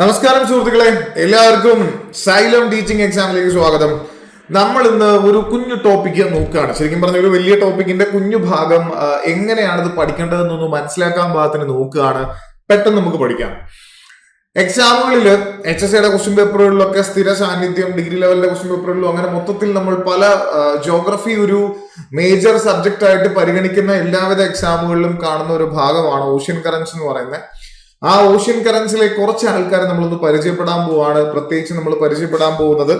നമസ്കാരം സുഹൃത്തുക്കളെ, എല്ലാവർക്കും സൈലം ടീച്ചിങ് എക്സാമിലേക്ക് സ്വാഗതം. നമ്മൾ ഇന്ന് ഒരു കുഞ്ഞു ടോപ്പിക്ക് നോക്കുകയാണ്. ശരിക്കും പറഞ്ഞ ഒരു വലിയ ടോപ്പിക്കിന്റെ കുഞ്ഞു ഭാഗം എങ്ങനെയാണ് ഇത് പഠിക്കേണ്ടതെന്നൊന്ന് മനസ്സിലാക്കാൻ പാകത്തിന് നോക്കുകയാണ്. പെട്ടെന്ന് നമുക്ക് പഠിക്കാം. എക്സാമുകളിൽ HSCയുടെ ക്വസ്റ്റ്യൻ പേപ്പറുകളിലൊക്കെ സ്ഥിര സാന്നിധ്യം, ഡിഗ്രി ലെവലിലെ ക്വസ്റ്റ്യൻ പേപ്പറുകളിലും അങ്ങനെ മൊത്തത്തിൽ നമ്മൾ പല ജോഗ്രഫി ഒരു മേജർ സബ്ജക്റ്റ് ആയിട്ട് പരിഗണിക്കുന്ന എല്ലാവിധ എക്സാമുകളിലും കാണുന്ന ഒരു ഭാഗമാണ് ഓഷ്യൻ കറൻസ് എന്ന് പറയുന്നത്. ആ ഓഷ്യൻ കറൻസിലെ കുറച്ച് ആൾക്കാരെ നമ്മളൊന്ന് പരിചയപ്പെടാൻ പോവാണ്. പ്രത്യേകിച്ച് നമ്മൾ പരിചയപ്പെടാൻ പോകുന്നത്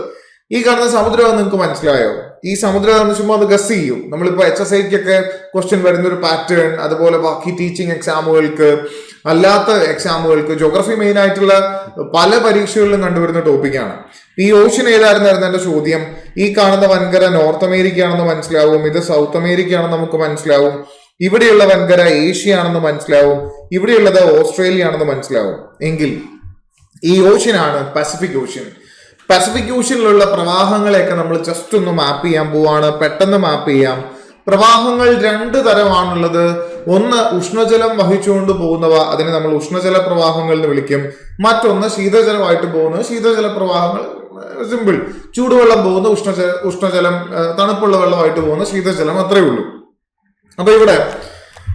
ഈ കാണുന്ന സമുദ്രം. നിങ്ങൾക്ക് മനസ്സിലായോ? ഈ സമുദ്രം ചുമ്മാ അത് ഗസ് ചെയ്യും. നമ്മളിപ്പോ HSIക്കൊക്കെ ക്വസ്റ്റ്യൻ വരുന്ന ഒരു പാറ്റേൺ, അതുപോലെ ബാക്കി ടീച്ചിങ് എക്സാമുകൾക്ക്, അല്ലാത്ത എക്സാമുകൾക്ക്, ജോഗ്രഫി മെയിൻ ആയിട്ടുള്ള പല പരീക്ഷകളിലും കണ്ടുവരുന്ന ടോപ്പിക്കാണ്. ഈ ഓഷ്യൻ ഏതായിരുന്നായിരുന്നു എന്റെ ചോദ്യം. ഈ കാണുന്ന വൻകര നോർത്ത് അമേരിക്ക ആണെന്ന് മനസ്സിലാവും, ഇത് സൗത്ത് അമേരിക്ക ആണെന്ന് നമുക്ക് മനസ്സിലാവും, ഇവിടെയുള്ള വൻകര ഏഷ്യ ആണെന്ന് മനസ്സിലാവും, ഇവിടെയുള്ളത് ഓസ്ട്രേലിയ ആണെന്ന് മനസ്സിലാവും. എങ്കിൽ ഈ ഓഷ്യൻ ആണ് പസഫിക് ഓഷ്യൻ. പസഫിക് ഓഷ്യനിലുള്ള പ്രവാഹങ്ങളെയൊക്കെ നമ്മൾ ജസ്റ്റ് ഒന്ന് മാപ്പ് ചെയ്യാൻ പോവാണ്. പെട്ടെന്ന് മാപ്പ് ചെയ്യാം. പ്രവാഹങ്ങൾ രണ്ട് തരമാണുള്ളത്. ഒന്ന് ഉഷ്ണജലം വഹിച്ചുകൊണ്ട് പോകുന്നവ, അതിനെ നമ്മൾ ഉഷ്ണജല പ്രവാഹങ്ങൾ എന്ന് വിളിക്കും. മറ്റൊന്ന് ശീതജലമായിട്ട് പോകുന്നത് ശീതജല പ്രവാഹങ്ങൾ. സിമ്പിൾ. ചൂടുവെള്ളം പോകുന്ന ഉഷ്ണജലം, തണുപ്പുള്ള വെള്ളമായിട്ട് പോകുന്ന ശീതജലം, അത്രയേ ഉള്ളൂ. അപ്പൊ ഇവിടെ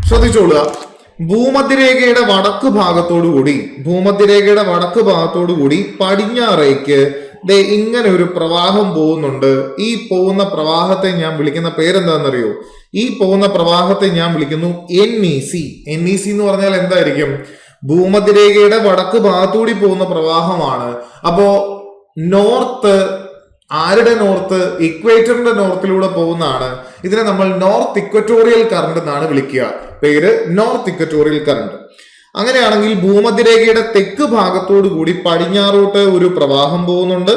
ശ്രദ്ധിച്ചോളുക. ഭൂമധ്യരേഖയുടെ വടക്ക് ഭാഗത്തോടു കൂടി പടിഞ്ഞാറേക്ക് ഇങ്ങനെ ഒരു പ്രവാഹം പോകുന്നുണ്ട്. ഈ പോകുന്ന പ്രവാഹത്തെ ഞാൻ വിളിക്കുന്ന പേരെന്താണെന്നറിയോ? ഈ പോകുന്ന പ്രവാഹത്തെ ഞാൻ വിളിക്കുന്നു NEC. NEC എന്ന് പറഞ്ഞാൽ എന്തായിരിക്കും? ഭൂമധ്യരേഖയുടെ വടക്ക് ഭാഗത്തൂടി പോകുന്ന പ്രവാഹമാണ്. അപ്പോ നോർത്ത്, ആരുടെ നോർത്ത്? ഇക്വേറ്ററിന്റെ നോർത്തിലൂടെ പോകുന്നതാണ്. ഇതിനെ നമ്മൾ നോർത്ത് ഇക്വറ്റോറിയൽ കറണ്ട് എന്നാണ് വിളിക്കുക. പേര് നോർത്ത് ഇക്വറ്റോറിയൽ കറണ്ട്. അങ്ങനെയാണെങ്കിൽ ഭൂമധ്യരേഖയുടെ തെക്ക് ഭാഗത്തോടു കൂടി പടിഞ്ഞാറോട്ട് ഒരു പ്രവാഹം പോകുന്നുണ്ട്.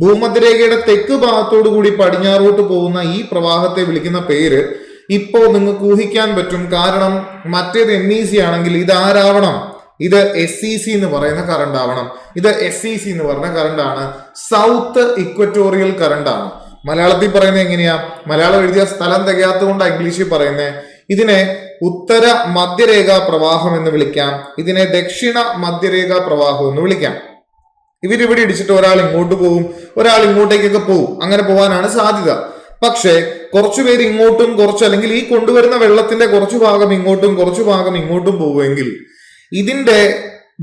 ഭൂമധ്യരേഖയുടെ തെക്ക് ഭാഗത്തോടു കൂടി പടിഞ്ഞാറോട്ട് പോകുന്ന ഈ പ്രവാഹത്തെ വിളിക്കുന്ന പേര് ഇപ്പോ നിങ്ങൾക്ക് ഊഹിക്കാൻ പറ്റും. കാരണം മറ്റേത് NEC ആണെങ്കിൽ ഇത് ആരാവണം? ഇത് SEC എന്ന് പറയുന്ന കറണ്ട് ആവണം. ഇത് SEC എന്ന് പറഞ്ഞ കറണ്ട് ആണ്. സൗത്ത് ഇക്വറ്റോറിയൽ കറണ്ട് ആണ്. മലയാളത്തിൽ പറയുന്നത് എങ്ങനെയാ? മലയാളം എഴുതിയ സ്ഥലം തികയാത്തതുകൊണ്ടാണ് ഇംഗ്ലീഷിൽ പറയുന്നത്. ഇതിനെ ഉത്തര മധ്യരേഖാ പ്രവാഹം എന്ന് വിളിക്കാം. ഇതിനെ ദക്ഷിണ മധ്യരേഖാ പ്രവാഹം എന്ന് വിളിക്കാം. ഇവരിവിടെ ഇടിച്ചിട്ട് ഒരാൾ ഇങ്ങോട്ട് പോകും, ഒരാൾ ഇങ്ങോട്ടേക്കൊക്കെ പോകും. അങ്ങനെ പോകാനാണ് സാധ്യത. പക്ഷെ കുറച്ചുപേര് ഇങ്ങോട്ടും അല്ലെങ്കിൽ ഈ കൊണ്ടുവരുന്ന വെള്ളത്തിന്റെ കുറച്ചു ഭാഗം ഇങ്ങോട്ടും കുറച്ചു ഭാഗം ഇങ്ങോട്ടും പോകുമെങ്കിൽ ഇതിന്റെ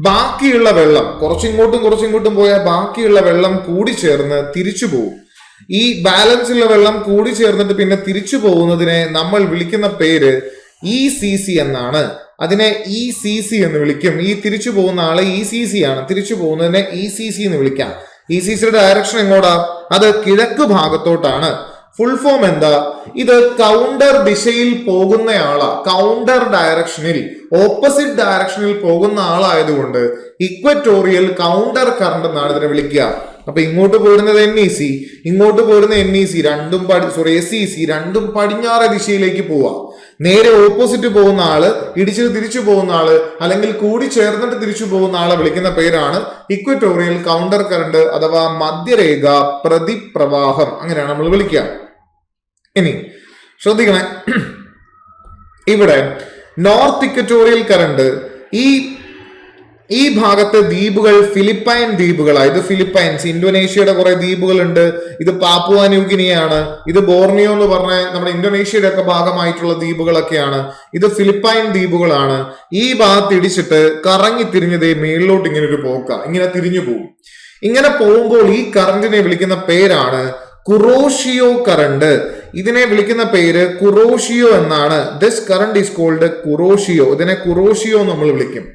ബാക്കിയുള്ള വെള്ളം കുറച്ചിങ്ങോട്ടും പോയാൽ ബാക്കിയുള്ള വെള്ളം കൂടി ചേർന്ന് തിരിച്ചു പോകും. ഈ ബാലൻസ് ഉള്ള വെള്ളം കൂടി ചേർന്നിട്ട് പിന്നെ തിരിച്ചു പോകുന്നതിനെ നമ്മൾ വിളിക്കുന്ന പേര് ECC എന്നാണ്. അതിനെ ECC എന്ന് വിളിക്കും. ഈ തിരിച്ചു പോകുന്ന ആള് ECC ആണ്. തിരിച്ചു പോകുന്നതിനെ ECC എന്ന് വിളിക്കാം. ECCയുടെ ഡയറക്ഷൻ എങ്ങോട്ടാ? അത് കിഴക്ക് ഭാഗത്തോട്ടാണ്. ഫുൾ ഫോം എന്താ? ഇത് കൗണ്ടർ ദിശയിൽ പോകുന്ന ആളാ. കൗണ്ടർ ഡയറക്ഷനിൽ, ഓപ്പോസിറ്റ് ഡയറക്ഷനിൽ പോകുന്ന ആളായതുകൊണ്ട് ഇക്വറ്റോറിയൽ കൗണ്ടർ കറണ്ട് എന്നാണ് ഇതിനെ വിളിക്കുക. അപ്പൊ ഇങ്ങോട്ട് പോരുന്നത് NEC, ഇങ്ങോട്ട് പോരുന്ന SEC, രണ്ടും പടിഞ്ഞാറ് ദിശയിലേക്ക് പോവാ. നേരെ ഓപ്പോസിറ്റ് പോകുന്ന ആള്, ഇടിച്ചിട്ട് തിരിച്ചു പോകുന്ന ആള്, അല്ലെങ്കിൽ കൂടി ചേർന്നിട്ട് തിരിച്ചു പോകുന്ന ആളെ വിളിക്കുന്ന പേരാണ് ഇക്വറ്റോറിയൽ കൗണ്ടർ കറണ്ട് അഥവാ മധ്യരേഖ പ്രതിപ്രവാഹം. അങ്ങനെയാണ് നമ്മൾ വിളിക്കുക. ഇനി ശ്രദ്ധിക്കണേ, ഇവിടെ നോർത്ത് ഇക്വറ്റോറിയൽ കറണ്ട് ഈ ഭാഗത്തെ ദ്വീപുകൾ ഫിലിപ്പൈൻ ദ്വീപുകളാണ്. ഇത് ഫിലിപ്പൈൻസ്, ഇന്തോനേഷ്യയുടെ കുറെ ദ്വീപുകളുണ്ട്. ഇത് പാപ്പുവ ന്യൂഗിനിയാണ്. ഇത് ബോർണിയോ എന്ന് പറഞ്ഞ നമ്മുടെ ഇന്തോനേഷ്യയുടെ ഒക്കെ ഭാഗമായിട്ടുള്ള ദ്വീപുകളൊക്കെയാണ്. ഇത് ഫിലിപ്പൈൻ ദ്വീപുകളാണ്. ഈ ഭാഗത്ത് ഇടിച്ചിട്ട് കറങ്ങി തിരിഞ്ഞതേ മേളിലോട്ട് ഇങ്ങനെ ഒരു പോക്ക, ഇങ്ങനെ തിരിഞ്ഞു പോകും. ഇങ്ങനെ പോകുമ്പോൾ ഈ കറണ്ടിനെ വിളിക്കുന്ന പേരാണ് കുറോഷിയോ കറണ്ട്. ഇതിനെ വിളിക്കുന്ന പേര് കുറോഷിയോ എന്നാണ്. This current is cold Kuroshio. ഇതിനെ കുറോഷിയോ നമ്മൾ വിളിക്കും.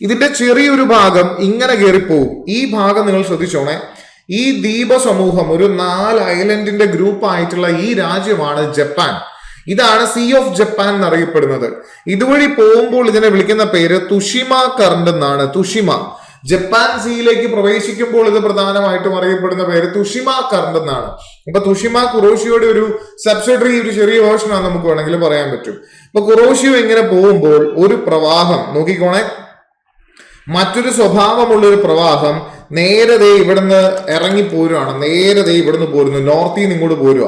ഇതിന്റെ ചെറിയൊരു ഭാഗം ഇങ്ങനെ കയറിപ്പോവും. ഈ ഭാഗം നിങ്ങൾ ശ്രദ്ധിച്ചോണേ. ഈ ദ്വീപ സമൂഹം ഒരു 4 ഐലൻഡിന്റെ ഗ്രൂപ്പ് ആയിട്ടുള്ള ഈ രാജ്യമാണ് ജപ്പാൻ. ഇതാണ് സീ ഓഫ് ജപ്പാൻ എന്നറിയപ്പെടുന്നത്. ഇതുവഴി പോകുമ്പോൾ ഇതിനെ വിളിക്കുന്ന പേര് തുഷിമ കറണ്ട് എന്നാണ്. തുഷിമ, ജപ്പാൻ സീയിലേക്ക് പ്രവേശിക്കുമ്പോൾ ഇത് പ്രധാനമായിട്ടും അറിയപ്പെടുന്ന പേര് തുഷിമ കറണ്ട് എന്നാണ്. അപ്പൊ തുഷിമ കുറോഷിയോയുടെ ഒരു സബ്സിഡറി, ഒരു ചെറിയ വേർഷൻ ആണ് നമുക്ക് വേണമെങ്കിൽ പറയാൻ പറ്റും. അപ്പൊ കുറോഷിയോ ഇങ്ങനെ പോകുമ്പോൾ ഒരു പ്രവാഹം നോക്കിക്കോണേ, മറ്റൊരു സ്വഭാവമുള്ള ഒരു പ്രവാഹം നേരെ ഇവിടുന്ന് ഇറങ്ങി പോരുവാണ്. നേരെ ഇവിടുന്ന് പോരുന്നു, നോർത്തിൽ നിന്ന് ഇങ്ങോട്ട് പോരുക.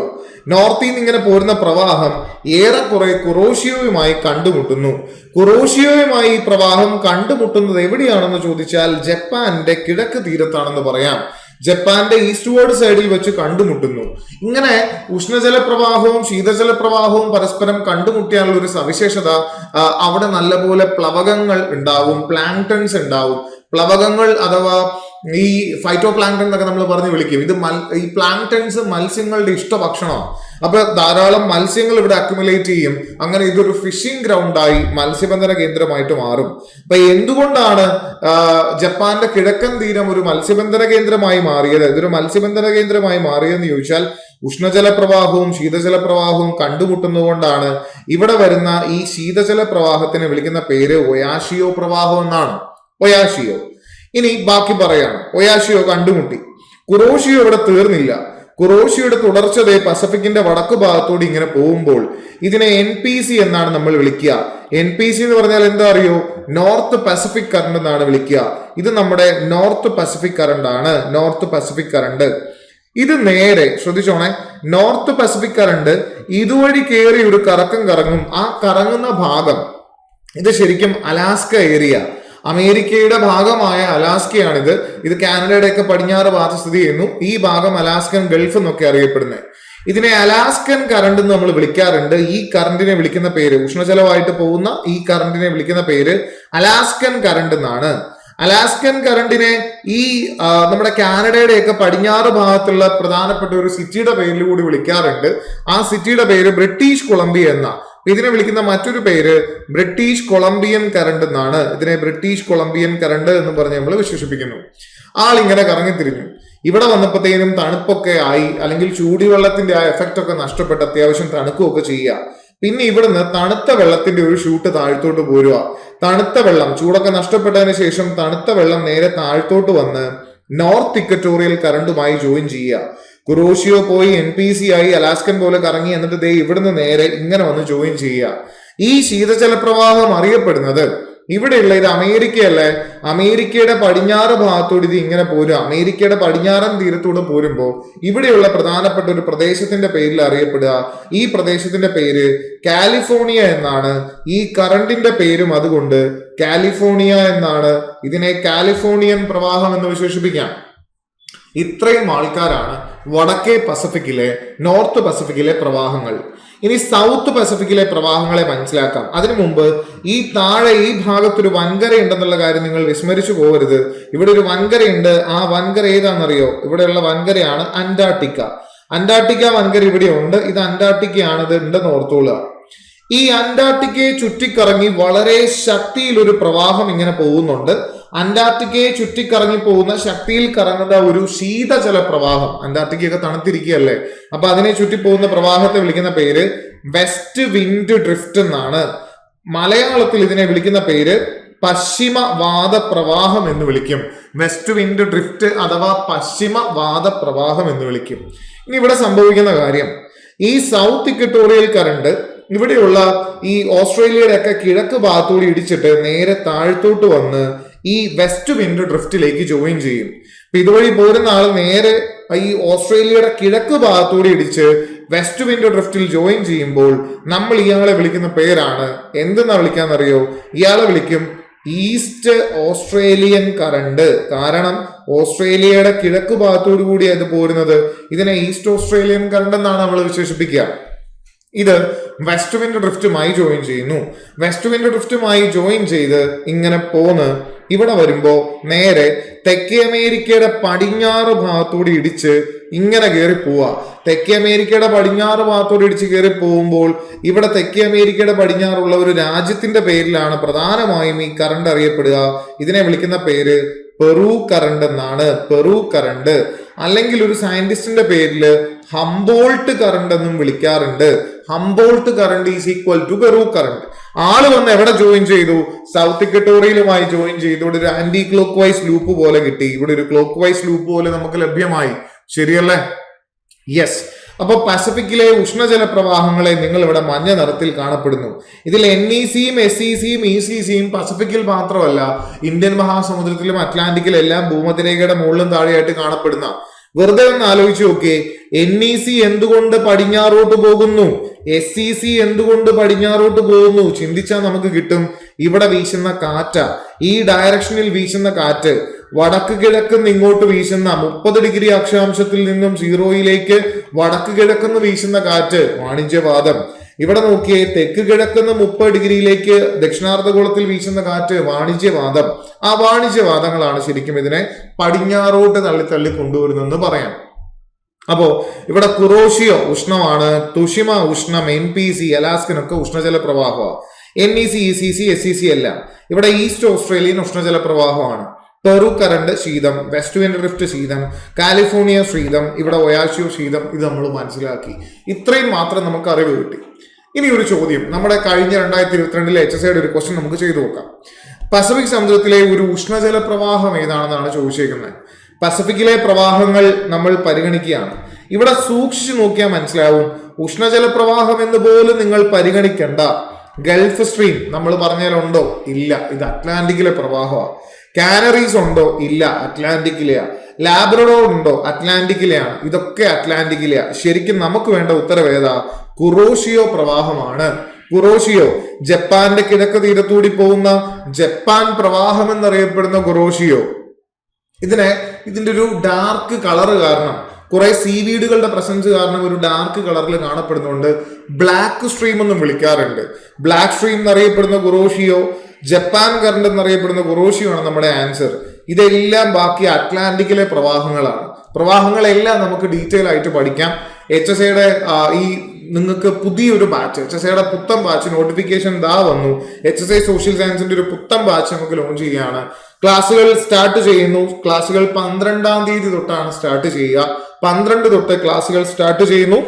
നോർത്തിൽ നിന്ന് ഇങ്ങനെ പോരുന്ന പ്രവാഹം ഏറെക്കുറെ കുറോഷിയോയുമായി കണ്ടുമുട്ടുന്നു. കുറോഷിയോയുമായി ഈ പ്രവാഹം കണ്ടുമുട്ടുന്നത് എവിടെയാണെന്ന് ചോദിച്ചാൽ ജപ്പാന്റെ കിഴക്ക് തീരത്താണെന്ന് പറയാം. ജപ്പാന്റെ ഈസ്റ്റ്വേർഡ് സൈഡിൽ വെച്ച് കണ്ടുമുട്ടുന്നു. ഇങ്ങനെ ഉഷ്ണജല പ്രവാഹവും ശീതജല പ്രവാഹവും പരസ്പരം കണ്ടുമുട്ടിയാലുള്ള ഒരു സവിശേഷത, അവിടെ നല്ലപോലെ പ്ലവകങ്ങൾ ഉണ്ടാവും, പ്ലാങ്ടൺസ് ഉണ്ടാവും. പ്ലവകങ്ങൾ അഥവാ ഈ ഫൈറ്റോ പ്ലാങ്ടൺ എന്നൊക്കെ നമ്മൾ പറഞ്ഞ് വിളിക്കും. ഇത് ഈ പ്ലാങ്ടൺസ് മത്സ്യങ്ങളുടെ ഇഷ്ടഭക്ഷണമാണ്. അപ്പൊ ധാരാളം മത്സ്യങ്ങൾ ഇവിടെ അക്യുമുലേറ്റ് ചെയ്യും. അങ്ങനെ ഇതൊരു ഫിഷിംഗ് ഗ്രൗണ്ടായി മത്സ്യബന്ധന കേന്ദ്രമായിട്ട് മാറും. അപ്പൊ എന്തുകൊണ്ടാണ് ജപ്പാന്റെ കിഴക്കൻ തീരം ഒരു മത്സ്യബന്ധന കേന്ദ്രമായി മാറിയത്, ഇതൊരു മത്സ്യബന്ധന കേന്ദ്രമായി മാറിയതെന്ന് ചോദിച്ചാൽ ഉഷ്ണജല പ്രവാഹവും ശീതജല പ്രവാഹവും കണ്ടുമുട്ടുന്നതുകൊണ്ടാണ്. ഇവിടെ വരുന്ന ഈ ശീതജല പ്രവാഹത്തിന് വിളിക്കുന്ന പേര് ഒയാഷിയോ പ്രവാഹം എന്നാണ്. ഒയാഷിയോ. ഇനി ബാക്കി പറയാണ്. ഒയാഷിയോ കണ്ടുമുട്ടി. കുറോഷിയോ ഇവിടെ തീർന്നില്ല. കുറോഷിയുടെ തുടർച്ചതയെ പസഫിക്കിന്റെ വടക്കു ഭാഗത്തോട് ഇങ്ങനെ പോകുമ്പോൾ ഇതിനെ NPC എന്നാണ് നമ്മൾ വിളിക്കുക. NPC എന്ന് പറഞ്ഞാൽ എന്താ അറിയോ? നോർത്ത് പസഫിക് കറണ്ട് എന്നാണ് വിളിക്കുക. ഇത് നമ്മുടെ നോർത്ത് പസഫിക് കറണ്ട് ആണ്. നോർത്ത് പസഫിക് കറണ്ട് ഇത് നേരെ ശ്രദ്ധിച്ചോണേ. നോർത്ത് പസഫിക് കറണ്ട് ഇതുവഴി കയറി ഒരു കറക്കം കറങ്ങും. ആ കറങ്ങുന്ന ഭാഗം ഇത് ശരിക്കും അലാസ്ക ഏരിയ, അമേരിക്കയുടെ ഭാഗമായ അലാസ്കയാണിത്. ഇത് കാനഡയുടെ ഒക്കെ പടിഞ്ഞാറ് ഭാഗത്ത് സ്ഥിതി ചെയ്യുന്നു. ഈ ഭാഗം അലാസ്കൻ ഗൾഫ് എന്നൊക്കെ അറിയപ്പെടുന്നത്. ഇതിനെ അലാസ്കൻ കറണ്ട് എന്ന് നമ്മൾ വിളിക്കാറുണ്ട്. ഈ കറണ്ടിനെ വിളിക്കുന്ന പേര്, ഉഷ്ണജലമായിട്ട് പോകുന്ന ഈ കറണ്ടിനെ വിളിക്കുന്ന പേര് അലാസ്കൻ കറണ്ട് എന്നാണ്. അലാസ്കൻ കറണ്ടിനെ ഈ നമ്മുടെ കാനഡയുടെ ഒക്കെ പടിഞ്ഞാറ് ഭാഗത്തുള്ള പ്രധാനപ്പെട്ട ഒരു സിറ്റിയുടെ പേരിൽ കൂടി വിളിക്കാറുണ്ട്. ആ സിറ്റിയുടെ പേര് ബ്രിട്ടീഷ് കൊളംബിയ എന്ന. ഇതിനെ വിളിക്കുന്ന മറ്റൊരു പേര് ബ്രിട്ടീഷ് കൊളംബിയൻ കറണ്ട് എന്നാണ്. ഇതിനെ ബ്രിട്ടീഷ് കൊളംബിയൻ കറണ്ട് എന്ന് പറഞ്ഞ് നമ്മൾ വിശേഷിപ്പിക്കുന്നു. ആളിങ്ങനെ കറങ്ങിത്തിരിഞ്ഞു. ഇവിടെ വന്നപ്പോഴത്തേനും തണുപ്പൊക്കെ ആയി, അല്ലെങ്കിൽ ചൂടുവെള്ളത്തിന്റെ ആ എഫക്റ്റ് ഒക്കെ നഷ്ടപ്പെട്ട് അത്യാവശ്യം തണുക്കുകയൊക്കെ ചെയ്യുക. പിന്നെ ഇവിടുന്ന് തണുത്ത വെള്ളത്തിന്റെ ഒരു ഷൂട്ട് താഴ്ത്തോട്ട് പോരുക. തണുത്ത വെള്ളം, ചൂടൊക്കെ നഷ്ടപ്പെട്ടതിന് ശേഷം തണുത്ത വെള്ളം നേരെ താഴ്ത്തോട്ട് വന്ന് നോർത്ത് ഇക്വറ്റോറിയൽ കറണ്ടുമായി ജോയിൻ ചെയ്യുക. കുറോഷിയോ പോയി NPC ആയി അലാസ്കൻ പോലെ കറങ്ങി, എന്നിട്ട് ദേ ഇവിടുന്ന് നേരെ ഇങ്ങനെ വന്ന് ജോയിൻ ചെയ്യുക. ഈ ശീതജല പ്രവാഹം അറിയപ്പെടുന്നത് ഇവിടെയുള്ള ഇത് അമേരിക്കയല്ലേ, അമേരിക്കയുടെ പടിഞ്ഞാറ് ഭാഗത്തോട് ഇത് ഇങ്ങനെ പോരും. അമേരിക്കയുടെ പടിഞ്ഞാറൻ തീരത്തൂടെ പോരുമ്പോൾ ഇവിടെയുള്ള പ്രധാനപ്പെട്ട ഒരു പ്രദേശത്തിന്റെ പേരിൽ അറിയപ്പെടുക. ഈ പ്രദേശത്തിന്റെ പേര് കാലിഫോർണിയ എന്നാണ്. ഈ കറണ്ടിന്റെ പേരും അതുകൊണ്ട് കാലിഫോർണിയ എന്നാണ്. ഇതിനെ കാലിഫോർണിയൻ പ്രവാഹം എന്ന് വിശേഷിപ്പിക്കാം. ഇത്രയും ആൾക്കാരാണ് വടക്കേ പസഫിക്കിലെ, നോർത്ത് പസഫിക്കിലെ പ്രവാഹങ്ങൾ. ഇനി സൗത്ത് പസഫിക്കിലെ പ്രവാഹങ്ങളെ മനസ്സിലാക്കാം. അതിനു മുമ്പ് ഈ താഴെ ഈ ഭാഗത്തൊരു വൻകര ഉണ്ടെന്നുള്ള കാര്യം നിങ്ങൾ വിസ്മരിച്ചു പോകരുത്. ഇവിടെ ഒരു വൻകരയുണ്ട്. ആ വൻകര ഏതാണെന്നറിയോ? ഇവിടെയുള്ള വൻകരയാണ് അന്റാർട്ടിക്ക. അന്റാർട്ടിക്ക വൻകര ഇവിടെ ഉണ്ട്. ഇത് അന്റാർട്ടിക്കയാണ്. ഇത് ഉണ്ടെന്ന് ഓർത്തോളുക. ഈ അന്റാർട്ടിക്കയെ ചുറ്റിക്കറങ്ങി വളരെ ശക്തിയിൽ ഒരു പ്രവാഹം ഇങ്ങനെ പോകുന്നുണ്ട്. അന്റാർട്ടിക്കയെ ചുറ്റിക്കറങ്ങി പോകുന്ന ശക്തിയിൽ കറങ്ങുന്ന ഒരു ശീതജല പ്രവാഹം. അന്റാർട്ടിക്കയൊക്കെ തണുത്തിരിക്കുകയല്ലേ, അപ്പൊ അതിനെ ചുറ്റി പോകുന്ന പ്രവാഹത്തെ വിളിക്കുന്ന പേര് വെസ്റ്റ് വിൻഡ് ഡ്രിഫ്റ്റ് എന്നാണ്. മലയാളത്തിൽ ഇതിനെ വിളിക്കുന്ന പേര് പശ്ചിമ വാദ പ്രവാഹം എന്ന് വിളിക്കും. വെസ്റ്റ് വിൻഡ് ഡ്രിഫ്റ്റ് അഥവാ പശ്ചിമ വാദ പ്രവാഹം എന്ന് വിളിക്കും. ഇനി ഇവിടെ സംഭവിക്കുന്ന കാര്യം, ഈ സൗത്ത് ഇക്വറ്റോറിയൽ കറണ്ട് ഇവിടെയുള്ള ഈ ഓസ്ട്രേലിയയുടെ ഒക്കെ കിഴക്ക് ഭാഗത്തോട് ഇടിച്ചിട്ട് നേരെ താഴ്ത്തോട്ട് വന്ന് ഈ വെസ്റ്റ് വിൻഡ് ഡ്രിഫ്റ്റിലേക്ക് ജോയിൻ ചെയ്യും. അപ്പൊ ഇതുവഴി പോരുന്ന ആൾ നേരെ ഈ ഓസ്ട്രേലിയയുടെ കിഴക്ക് ഭാഗത്തോടെ ഇടിച്ച് വെസ്റ്റ് വിൻഡ് ഡ്രിഫ്റ്റിൽ ജോയിൻ ചെയ്യുമ്പോൾ നമ്മൾ ഇയാളെ വിളിക്കുന്ന പേരാണ്, എന്തെന്നാ വിളിക്കാന്നറിയോ? ഇയാളെ വിളിക്കും ഈസ്റ്റ് ഓസ്ട്രേലിയൻ കറണ്ട്. കാരണം ഓസ്ട്രേലിയയുടെ കിഴക്ക് ഭാഗത്തോടു കൂടി അത് പോരുന്നത്. ഇതിനെ ഈസ്റ്റ് ഓസ്ട്രേലിയൻ കറണ്ട് എന്നാണ് നമ്മൾ വിശേഷിപ്പിക്കുക. ഇത് വെസ്റ്റ് വിൻഡ് ഡ്രിഫ്റ്റുമായി ജോയിൻ ചെയ്യുന്നു. വെസ്റ്റ് വിൻഡ് ഡ്രിഫ്റ്റുമായി ജോയിൻ ചെയ്ത് ഇങ്ങനെ പോന്ന് ഇവിടെ വരുമ്പോ നേരെ തെക്കേ അമേരിക്കയുടെ പടിഞ്ഞാറ് ഭാഗത്തോടെ ഇടിച്ച് ഇങ്ങനെ കയറി പോവാ. തെക്കേ അമേരിക്കയുടെ പടിഞ്ഞാറ് ഭാഗത്തോടെ ഇടിച്ച് കയറി പോകുമ്പോൾ ഇവിടെ തെക്കേ അമേരിക്കയുടെ പടിഞ്ഞാറുള്ള ഒരു രാജ്യത്തിന്റെ പേരിലാണ് പ്രധാനമായും ഈ കറണ്ട് അറിയപ്പെടുക. ഇതിനെ വിളിക്കുന്ന പേര് പെറു കറണ്ട് എന്നാണ്. പെറു കറണ്ട്, അല്ലെങ്കിൽ ഒരു സയന്റിസ്റ്റിന്റെ പേരില് ഹംബോൾട്ട് കറണ്ട് എന്നും വിളിക്കാറുണ്ട്. Humboldt current is equal to Peru current. ആള് വന്ന് എവിടെ ജോയിൻ ചെയ്തു? സൗത്ത് ഇക്വറ്റോറിയലുമായി ജോയിൻ ചെയ്തു. ഇവിടെ ഒരു ആന്റി ക്ലോക്ക് വൈസ് ലൂപ്പ് പോലെ കിട്ടി. ഇവിടെ ഒരു ക്ലോക്ക് വൈസ് ലൂപ്പ് പോലെ നമുക്ക് ലഭ്യമായി. ശരിയല്ലേ? യെസ്. അപ്പൊ പസഫിക്കിലെ ഉഷ്ണജല പ്രവാഹങ്ങളെ നിങ്ങൾ ഇവിടെ മഞ്ഞ നിറത്തിൽ കാണപ്പെടുന്നു. ഇതിൽ NECയും SECയും ECCയും പസഫിക്കിൽ മാത്രമല്ല ഇന്ത്യൻ മഹാസമുദ്രത്തിലും അറ്റ്ലാന്റിക്കിലും എല്ലാം ഭൂമധ്യരേഖയുടെ മുകളിലും താഴെയായിട്ട് കാണപ്പെടുന്ന വെറുതെ ഒന്ന് ആലോചിച്ച് നോക്കിയേ, NEC എന്തുകൊണ്ട് പടിഞ്ഞാറോട്ട് പോകുന്നു, SEC എന്തുകൊണ്ട് പടിഞ്ഞാറോട്ട് പോകുന്നു? ചിന്തിച്ചാൽ നമുക്ക് കിട്ടും. ഇവിടെ വീശുന്ന കാറ്റ, ഈ ഡയറക്ഷനിൽ വീശുന്ന കാറ്റ്, വടക്ക് കിഴക്കുന്ന് ഇങ്ങോട്ട് വീശുന്ന 30 ഡിഗ്രി അക്ഷാംശത്തിൽ നിന്നും 0യിലേക്ക് വടക്ക് കിഴക്കുന്ന് വീശുന്ന കാറ്റ് വാണിജ്യവാദം. ഇവിടെ നോക്കിയേ, തെക്ക് കിഴക്കുന്ന 30 ഡിഗ്രിയിലേക്ക് ദക്ഷിണാർദ്ധഗോളത്തിൽ വീശുന്ന കാറ്റ് വാണിജ്യവാദം. ആ വാണിജ്യവാദങ്ങളാണ് ശരിക്കും ഇതിനെ പടിഞ്ഞാറോട്ട് തള്ളി കൊണ്ടുവരുന്നെന്ന് പറയാം. അപ്പോ ഇവിടെ കുറോഷിയോ ഉഷ്ണമാണ്, തുഷിമ ഉഷ്ണം, NPC അലാസ്കനൊക്കെ ഉഷ്ണജല പ്രവാഹമാണ്. NEC ECC SEC എല്ലാം ഇവിടെ ഈസ്റ്റ് ഓസ്ട്രേലിയൻ ഉഷ്ണജല പ്രവാഹമാണ്. പെറു കറണ്ട് ശീതം, വെസ്റ്റ് വിൻഡ് ഡ്രിഫ്റ്റ് ശീതം, കാലിഫോർണിയ ശീതം, ഇവിടെ ഒയാഷിയോ ശീതം. ഇത് നമ്മൾ മനസ്സിലാക്കി. ഇത്രയും മാത്രം നമുക്ക് അറിവ് കിട്ടി. ഇനി ഒരു ചോദ്യം, നമ്മുടെ കഴിഞ്ഞ 2022 HSIയുടെ ഒരു ക്വസ്റ്റ്യൻ നമുക്ക് ചെയ്തു നോക്കാം. പസഫിക് സമുദ്രത്തിലെ ഒരു ഉഷ്ണജല പ്രവാഹം ഏതാണെന്നാണ് ചോദിച്ചേക്കുന്നത്. പസഫിക്കിലെ പ്രവാഹങ്ങൾ നമ്മൾ പരിഗണിക്കുകയാണ്. ഇവിടെ സൂക്ഷിച്ചു നോക്കിയാൽ മനസ്സിലാവും, ഉഷ്ണജല പ്രവാഹം എന്ന് പോലും നിങ്ങൾ പരിഗണിക്കണ്ട. ഗൾഫ് സ്ട്രീം നമ്മൾ പറഞ്ഞാലുണ്ടോ? ഇല്ല, ഇത് അറ്റ്ലാന്റിക്കിലെ പ്രവാഹമാണ്. കാനറീസ് ഉണ്ടോ? ഇല്ല, അറ്റ്ലാന്റിക്കിലെയാ. ലാബ്രഡോർ ഉണ്ടോ? അറ്റ്ലാന്റിക്കിലെയാണ്. ഇതൊക്കെ അറ്റ്ലാന്റിക്കിലെയാ. ശരിക്കും നമുക്ക് വേണ്ട ഉത്തരം ഏതാ? കുറോഷിയോ പ്രവാഹമാണ്. കുറോഷിയോ, ജപ്പാന്റെ കിഴക്ക് തീരത്തൂടി പോകുന്ന ജപ്പാൻ പ്രവാഹം എന്നറിയപ്പെടുന്ന കുറോഷിയോ. ഇതിന്റെ ഒരു ഡാർക്ക് കളർ കാരണം, കുറെ സീവീഡുകളുടെ പ്രസൻസ് കാരണം ഒരു ഡാർക്ക് കളറിൽ കാണപ്പെടുന്നുണ്ട്. ബ്ലാക്ക് സ്ട്രീം എന്നും വിളിക്കാറുണ്ട്. ബ്ലാക്ക് സ്ട്രീം എന്നറിയപ്പെടുന്ന കുറോഷിയോ, ജപ്പാൻ കറണ്ട് എന്നറിയപ്പെടുന്ന കുറോഷിയോ ആണ് നമ്മുടെ ആൻസർ. ഇതെല്ലാം ബാക്കി അറ്റ്ലാന്റിക്കിലെ പ്രവാഹങ്ങളാണ്. പ്രവാഹങ്ങളെല്ലാം നമുക്ക് ഡീറ്റെയിൽ ആയിട്ട് പഠിക്കാം. HSIയുടെ ഈ നിങ്ങൾക്ക് പുതിയൊരു ബാച്ച്, HSIയുടെ പുത്തൻ ബാച്ച് നോട്ടിഫിക്കേഷൻ വന്നു. HSI സോഷ്യൽ സയൻസിന്റെ ഒരു പുത്തൻ ബാച്ച് നമുക്ക് ലോഞ്ച് ചെയ്യുകയാണ്. ക്ലാസ്സുകൾ സ്റ്റാർട്ട് ചെയ്യുന്നു. ക്ലാസ്സുകൾ 12-ാം തീയതി തൊട്ടാണ് സ്റ്റാർട്ട് ചെയ്യുക. 12 തൊട്ട് ക്ലാസ്സുകൾ സ്റ്റാർട്ട് ചെയ്യുന്നു.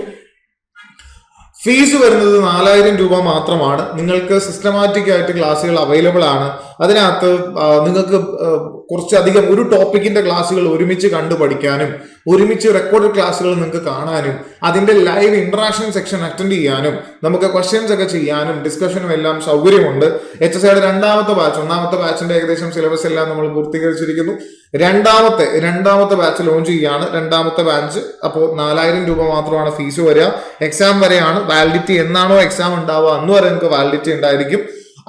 ഫീസ് വരുന്നത് 4000 രൂപ മാത്രമാണ്. നിങ്ങൾക്ക് സിസ്റ്റമാറ്റിക് ആയിട്ട് ക്ലാസ്സുകൾ അവൈലബിൾ ആണ്. അതിനകത്ത് നിങ്ങൾക്ക് കുറച്ചധികം ഒരു ടോപ്പിക്കിന്റെ ക്ലാസ്സുകൾ ഒരുമിച്ച് കണ്ടു പഠിക്കാനും, ഒരുമിച്ച് റെക്കോർഡ് ക്ലാസ്സുകൾ നിങ്ങൾക്ക് കാണാനും, അതിന്റെ ലൈവ് ഇന്ററാക്ഷൻ സെക്ഷൻ അറ്റൻഡ് ചെയ്യാനും, നമുക്ക് ക്വസ്റ്റ്യൻസ് ഒക്കെ ചെയ്യാനും ഡിസ്കഷനും എല്ലാം സൗകര്യമുണ്ട്. HSIയുടെ രണ്ടാമത്തെ ബാച്ച്, ഒന്നാമത്തെ ബാച്ചിന്റെ ഏകദേശം സിലബസ് എല്ലാം നമ്മൾ പൂർത്തീകരിച്ചിരിക്കുന്നു. രണ്ടാമത്തെ ബാച്ച് ലോഞ്ച് ചെയ്യാണ്. രണ്ടാമത്തെ ബാച്ച് അപ്പോൾ 4000 രൂപ മാത്രമാണ് ഫീസ് വരിക. എക്സാം വരെയാണ് വാലിഡിറ്റി. എന്നാണോ എക്സാം ഉണ്ടാവുക അന്ന് വരെ നിങ്ങൾക്ക് വാലിഡിറ്റി ഉണ്ടായിരിക്കും.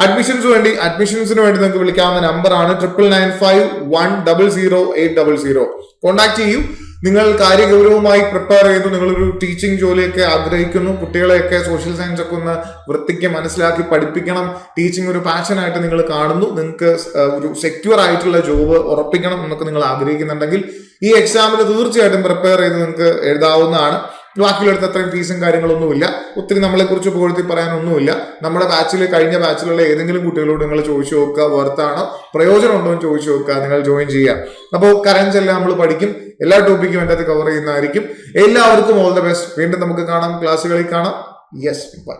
അഡ്മിഷൻസിന് വേണ്ടി നിങ്ങൾക്ക് വിളിക്കാവുന്ന നമ്പറാണ് 9995100800. കോൺടാക്ട് ചെയ്യൂ. നിങ്ങൾ കാര്യഗൗരവമായി പ്രിപ്പയർ ചെയ്തു, നിങ്ങളൊരു ടീച്ചിങ് ജോലിയൊക്കെ ആഗ്രഹിക്കുന്നു, കുട്ടികളെയൊക്കെ സോഷ്യൽ സയൻസ് ഒക്കെ ഒന്ന് വൃത്തിക്ക് മനസ്സിലാക്കി പഠിപ്പിക്കണം, ടീച്ചിങ് ഒരു പാഷനായിട്ട് നിങ്ങൾ കാണുന്നു, നിങ്ങൾക്ക് ഒരു സെക്യൂർ ആയിട്ടുള്ള ജോബ് ഉറപ്പിക്കണം എന്നൊക്കെ നിങ്ങൾ ആഗ്രഹിക്കുന്നുണ്ടെങ്കിൽ ഈ എക്സാമിന് തീർച്ചയായിട്ടും പ്രിപ്പയർ ചെയ്ത് നിങ്ങൾക്ക് എഴുതാവുന്നതാണ്. ബാക്കിയുള്ളടുത്ത് അത്രയും ഫീസും കാര്യങ്ങളൊന്നുമില്ല. ഒത്തിരി നമ്മളെ കുറിച്ച് പുകഴ്ത്തി പറയാനൊന്നുമില്ല. നമ്മുടെ കഴിഞ്ഞ ബാച്ചിലുള്ള ഏതെങ്കിലും കുട്ടികളോട് നിങ്ങൾ ചോദിച്ചു നോക്കുക, വർത്താണ്, പ്രയോജനം ഉണ്ടോ എന്ന് ചോദിച്ചു നോക്കുക, നിങ്ങൾ ജോയിൻ ചെയ്യുക. അപ്പോൾ കറൻസ് എല്ലാം നമ്മൾ പഠിക്കും. എല്ലാ ടോപ്പിക്കും എൻ്റെ അത് കവർ ചെയ്യുന്നതായിരിക്കും. എല്ലാവർക്കും ഓൾ ദ ബെസ്റ്റ്. വീണ്ടും നമുക്ക് കാണാം, ക്ലാസ്സുകളിൽ കാണാം. Yes, by.